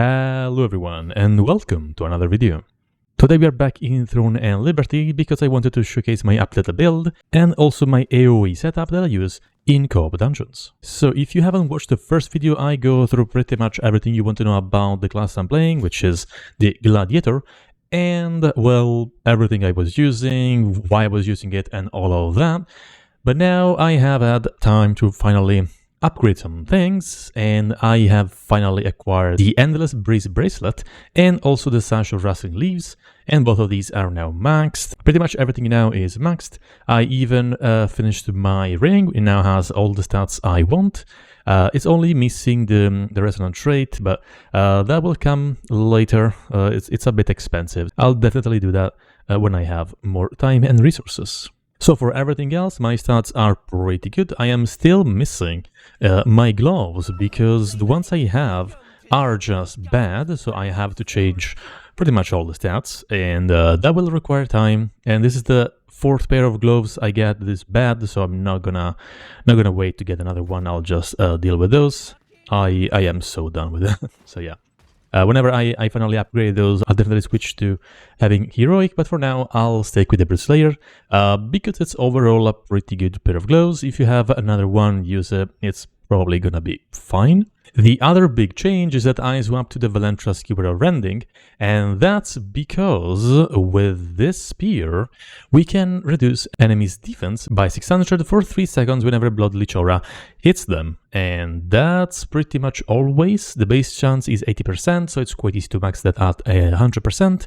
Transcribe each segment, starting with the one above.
Hello everyone and welcome to another video. Today we are back in Throne and Liberty because I wanted to showcase my updated build and also my AoE setup that I use in co-op dungeons. So if you haven't watched the first video, I go through pretty much everything you want to know about the class I'm playing, which is the Gladiator, and well, everything I was using, why I was using it and all of that. But now I have had time to finally upgrade some things, and I have finally acquired the Endless Breeze Bracelet and also the Sash of Rustling Leaves, and both of these are now maxed. Pretty much everything now is maxed. I even finished my ring. It now has all the stats I want. It's only missing the resonant trait, but that will come later. It's a bit expensive. I'll definitely do that when I have more time and resources. So for everything else, my stats are pretty good. I am still missing my gloves because the ones I have are just bad, so I have to change pretty much all the stats, and that will require time. And this is the fourth pair of gloves I get that is bad, so I'm not gonna wait to get another one. I'll just deal with those. I am so done with it. So yeah. Whenever I finally upgrade those, I'll definitely switch to having Heroic, but for now I'll stick with the Brute Slayer because it's overall a pretty good pair of gloves. If you have another one, use it, it's probably gonna be fine. The other big change is that I swapped to the Valentra Skewer of Rending, and that's because with this spear we can reduce enemies' defense by 600 for 3 seconds whenever Blood Leech Aura hits them, and that's pretty much always. The base chance is 80%, so it's quite easy to max that at 100%,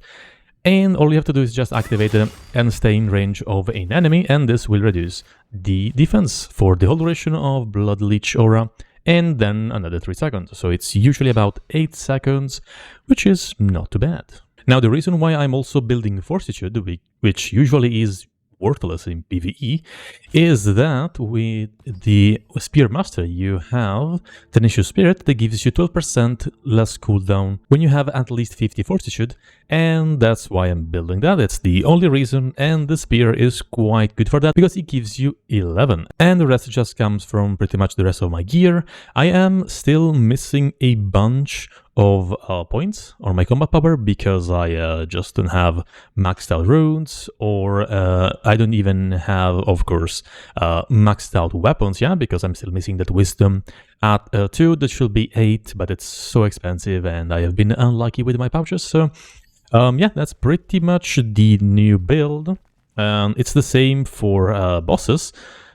and all you have to do is just activate it and stay in range of an enemy, and this will reduce the defense for the whole duration of Blood Leech Aura, and then another 3 seconds. So it's usually about 8 seconds, which is not too bad. Now, the reason why I'm also building Fortitude, which usually is worthless in PvE, is that with the Spear Master you have Tenacious Spirit that gives you 12% less cooldown when you have at least 50 Fortitude, and that's why I'm building that. It's the only reason, and the Spear is quite good for that because it gives you 11, and the rest just comes from pretty much the rest of my gear. I am still missing a bunch of points on my combat power because I just don't have maxed out runes, or I don't even have, of course, maxed out weapons, yeah, because I'm still missing that wisdom at 2. That should be 8, but it's so expensive and I have been unlucky with my pouches. So yeah, that's pretty much the new build. It's the same for bosses.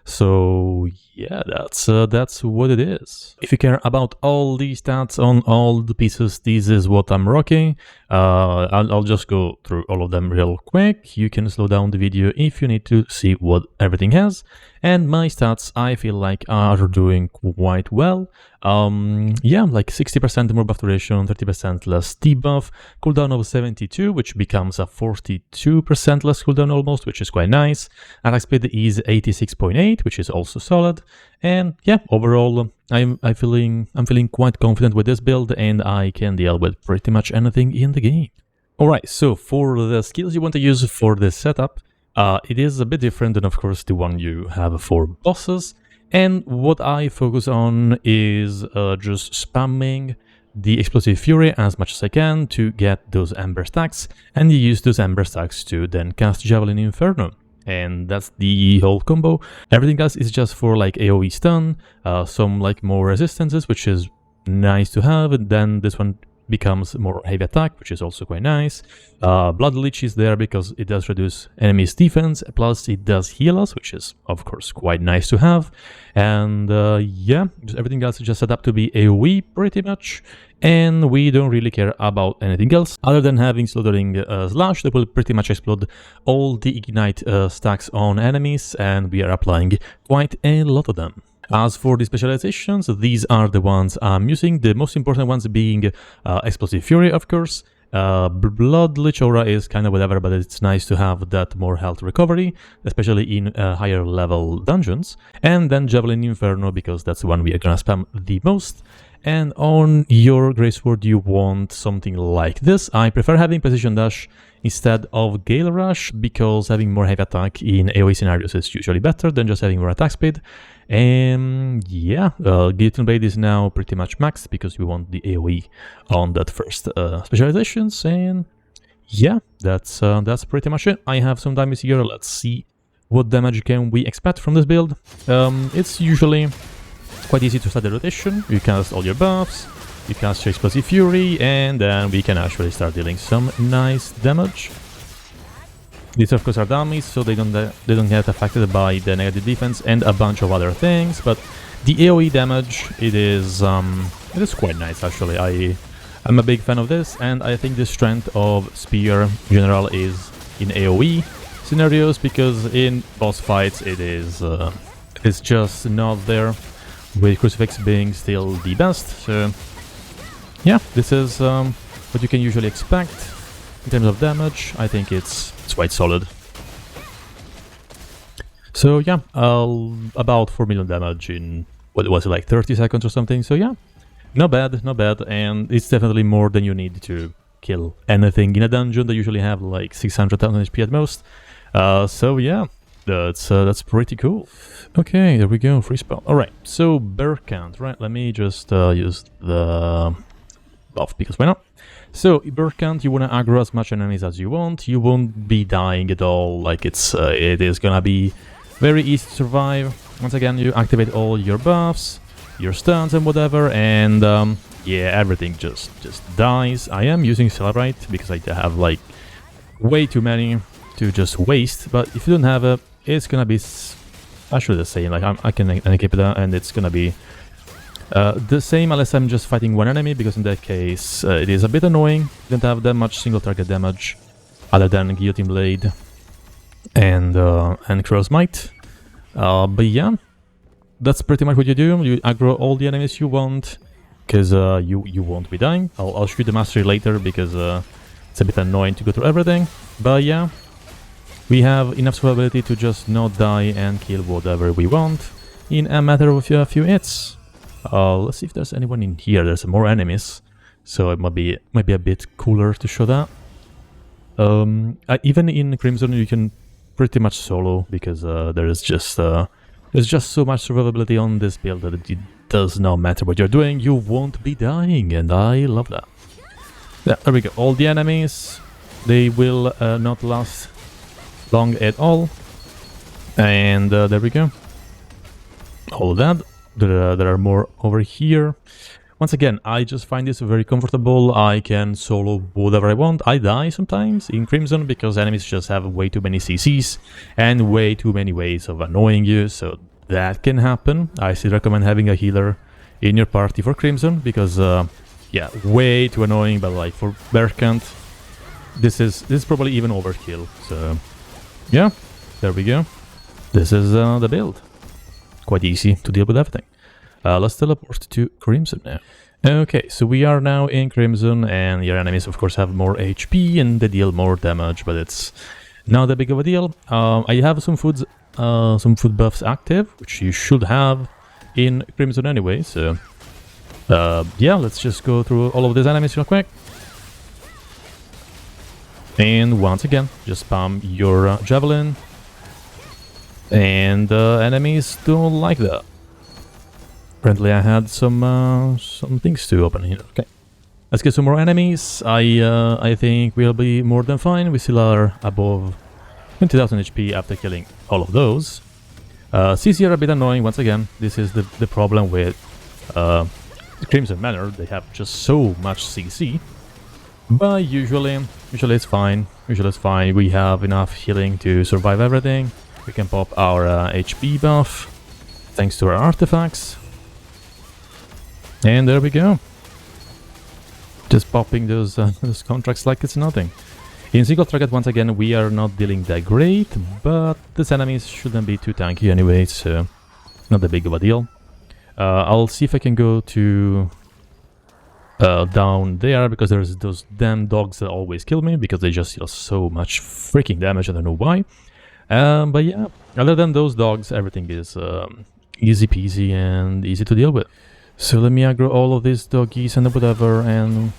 So yeah, that's what it is. If you care about all the stats on all the pieces, this is what I'm rocking. I'll just go through all of them real quick. You can slow down the video if you need to see what everything has. And my stats, I feel like, are doing quite well. Yeah, like 60% more buff duration, 30% less debuff, cooldown of 72, which becomes a 42% less cooldown almost, which is quite nice. Attack speed is 86.8, which is also solid. And yeah, overall, I'm feeling quite confident with this build, and I can deal with pretty much anything in the game. Alright, so for the skills you want to use for this setup, it is a bit different than, of course, the one you have for bosses. And what I focus on is just spamming the Explosive Fury as much as I can to get those Ember stacks, and you use those Ember stacks to then cast Javelin Inferno. And that's the whole combo. Everything else is just for like AoE stun, some like more resistances, which is nice to have, and then this one becomes more heavy attack, which is also quite nice. Blood Leech is there because it does reduce enemies' defense, plus it does heal us, which is of course quite nice to have. And yeah, everything else is just set up to be AoE pretty much, and we don't really care about anything else other than having Slaughtering Slash that will pretty much explode all the Ignite stacks on enemies, and we are applying quite a lot of them. As for the specializations, these are the ones I'm using, the most important ones being Explosive Fury, of course. Blood Leech Aura is kind of whatever, but it's nice to have that more health recovery, especially in higher level dungeons. And then Javelin Inferno, because that's the one we are gonna spam the most. And on your Greatsword you want something like this. I prefer having Precision Dash instead of Gale Rush, because having more heavy attack in AoE scenarios is usually better than just having more attack speed. And yeah, Guillotine Blade is now pretty much maxed because we want the AoE on that first specializations, and yeah, that's pretty much it. I have some dummies here. Let's see what damage can we expect from this build. It's usually quite easy to start the rotation. You cast all your buffs, you cast your Explosive Fury, and then we can actually start dealing some nice damage. These of course are dummies, so they don't get affected by the negative defense and a bunch of other things. But the AoE damage, it is quite nice actually. I'm a big fan of this, and I think the strength of Spear in general is in AoE scenarios, because in boss fights it's just not there, with Crucifix being still the best. So yeah, this is what you can usually expect in terms of damage. I think it's quite solid. So yeah, about 4 million damage in, what was it, like 30 seconds or something. So yeah, not bad, not bad, and it's definitely more than you need to kill anything in a dungeon. They usually have like 600,000 HP at most. So yeah, that's pretty cool. Okay, there we go, free spell. Alright, so Bercant, right, let me just use the buff, because why not? So, Bercant, you wanna aggro as much enemies as you want. You won't be dying at all, like it is gonna be very easy to survive. Once again, you activate all your buffs, your stuns and whatever, and yeah, everything just dies. I am using Celebrate because I have like way too many to just waste, but if you don't have it, it's gonna be actually the same. Like I can equip that, and it's gonna be the same unless I'm just fighting one enemy, because in that case it is a bit annoying. You don't have that much single target damage other than Guillotine Blade and Crow's Might. But yeah, that's pretty much what you do. You aggro all the enemies you want, because you won't be dying. I'll show you the Mastery later, because it's a bit annoying to go through everything. But yeah, we have enough survivability to just not die and kill whatever we want in a matter of a few hits. Let's see if there's anyone in here. There's more enemies, so it might be a bit cooler to show that. Even in Crimson you can pretty much solo, because there's just so much survivability on this build that it does not matter what you're doing, you won't be dying, and I love that. Yeah, there we go. All the enemies, they will not last long at all, and there we go. All of that. There are more over here. Once again, I just find this very comfortable. I can solo whatever I want. I die sometimes in Crimson because enemies just have way too many CCs and way too many ways of annoying you, so that can happen. I still recommend having a healer in your party for Crimson, because yeah, way too annoying. But like for Bercant, this is probably even overkill. So yeah, there we go. This is the build. Quite easy to deal with everything. Let's teleport to Crimson now. Okay, so we are now in Crimson, and your enemies of course have more HP and they deal more damage, but it's not that big of a deal. I have some food buffs active, which you should have in Crimson anyway, so yeah, let's just go through all of these enemies real quick. And once again, just spam your javelin. And enemies don't like that. Apparently I had some things to open here. Okay, let's get some more enemies. I think we'll be more than fine. We still are above 20,000 HP after killing all of those. CC are a bit annoying once again. This is the problem with Crimson Manor. They have just so much CC. But usually it's fine. Usually it's fine. We have enough healing to survive everything. We can pop our HP buff, thanks to our artifacts. And there we go. Just popping those contracts like it's nothing. In single target, once again, we are not dealing that great, but these enemies shouldn't be too tanky anyway, so not that big of a deal. I'll see if I can go to down there, because there's those damn dogs that always kill me, because they just deal so much freaking damage, I don't know why. But yeah, other than those dogs, everything is easy peasy and easy to deal with. So let me aggro all of these doggies and whatever, and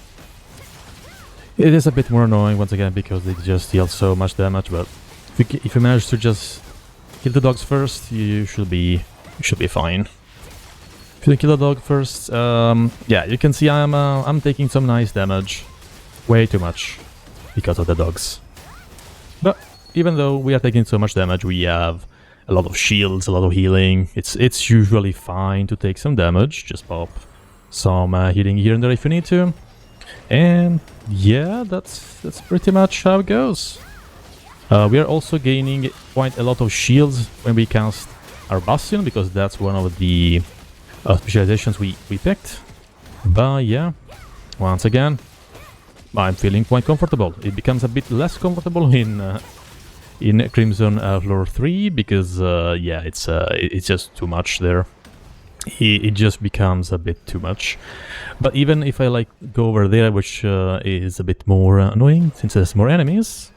it is a bit more annoying once again because they just deal so much damage, but if you manage to just kill the dogs first, you should be You should be fine. If you kill the dog first, yeah, you can see I'm taking some nice damage. Way too much because of the dogs. But even though we are taking so much damage, we have a lot of shields, a lot of healing. It's usually fine to take some damage. Just pop some healing here and there if you need to. And yeah, that's pretty much how it goes. We are also gaining quite a lot of shields when we cast our Bastion, because that's one of the specializations we picked. But yeah, once again, I'm feeling quite comfortable. It becomes a bit less comfortable in Crimson Floor 3 because yeah, it's just too much there. It just becomes a bit too much. But even if I like go over there, which is a bit more annoying since there's more enemies,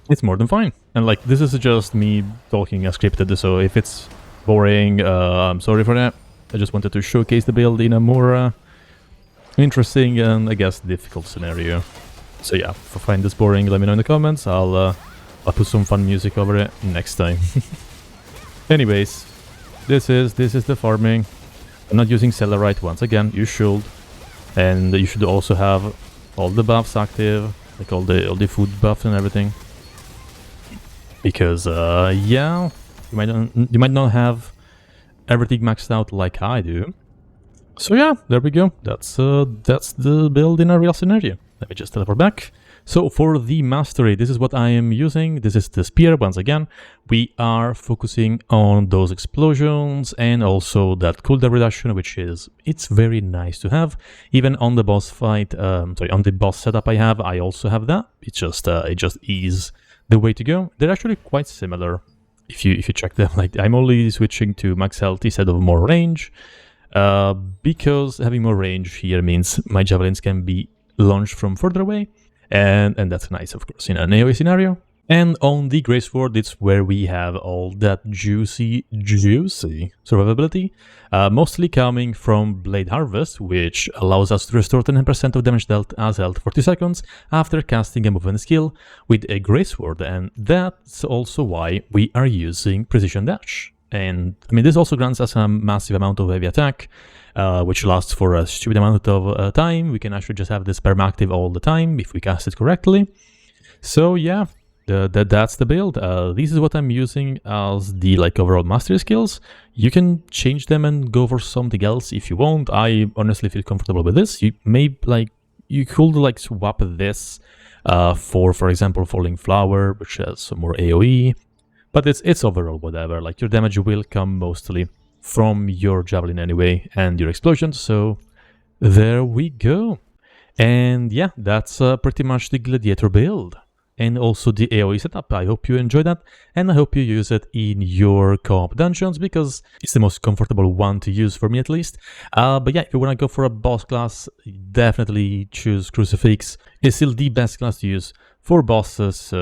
it's more than fine. And like, this is just me talking as scripted, so if it's boring, I'm sorry for that. I just wanted to showcase the build in a more interesting and I guess difficult scenario. So yeah, if I find this boring, let me know in the comments. I'll put some fun music over it next time. Anyways, this is the farming. I'm not using Celerite once again. You should, and you should also have all the buffs active, like all the food buffs and everything. Because yeah, you might not have everything maxed out like I do. So yeah, there we go. That's the build in a real scenario. Let me just teleport back. So for the mastery, this is what I am using. This is the spear. Once again, we are focusing on those explosions and also that cooldown reduction, which it's very nice to have. Even on the boss fight, sorry, on the boss setup I also have that. It just is the way to go. They're actually quite similar if you check them. Like, I'm only switching to max health instead of more range, because having more range here means my javelins can be launched from further away, and that's nice, of course, in an AoE scenario. And on the Greatsword, it's where we have all that juicy survivability, mostly coming from Blade Harvest, which allows us to restore 10% of damage dealt as health for 2 seconds after casting a movement skill with a Greatsword, and that's also why we are using Precision Dash. And I mean, this also grants us a massive amount of heavy attack, which lasts for a stupid amount of time. We can actually just have this perma-active all the time if we cast it correctly. So yeah, that's the build. This is what I'm using as the overall mastery skills. You can change them and go for something else if you want. I honestly feel comfortable with this. You may you could swap this for example, Falling Flower, which has some more AoE. But it's overall whatever. Like, your damage will come mostly from your javelin anyway and your explosions. So there we go. And yeah, that's pretty much the Gladiator build. And also the AoE setup. I hope you enjoy that, and I hope you use it in your co-op dungeons, because it's the most comfortable one to use for me at least. But yeah, if you want to go for a boss class, definitely choose Crucifix. It's still the best class to use for bosses.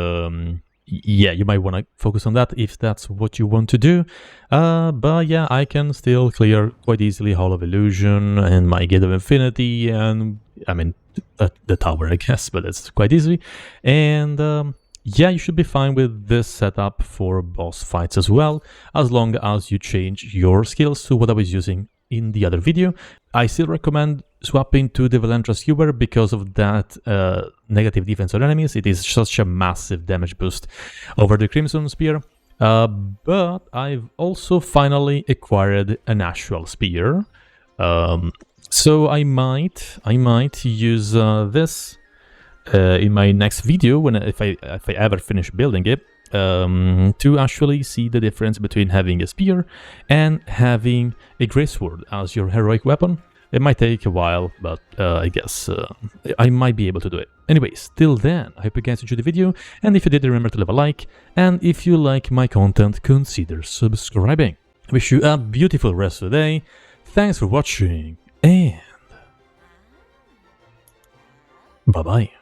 Yeah, you might want to focus on that if that's what you want to do. But yeah, I can still clear quite easily Hall of Illusion and my Gate of Infinity, and I mean the tower, I guess, but it's quite easy. And yeah, you should be fine with this setup for boss fights as well, as long as you change your skills to what I was using in the other video. I still recommend swapping to the Valentra Skewer because of that negative defense on enemies. It is such a massive damage boost over the Crimson Spear. But I've also finally acquired an actual spear. So I might use this in my next video if I ever finish building it, to actually see the difference between having a spear and having a Greatsword as your heroic weapon. It might take a while, but I guess I might be able to do it. Anyways, till then, I hope you guys enjoyed the video, and if you did, remember to leave a like, and if you like my content, consider subscribing. I wish you a beautiful rest of the day. Thanks for watching, and bye-bye.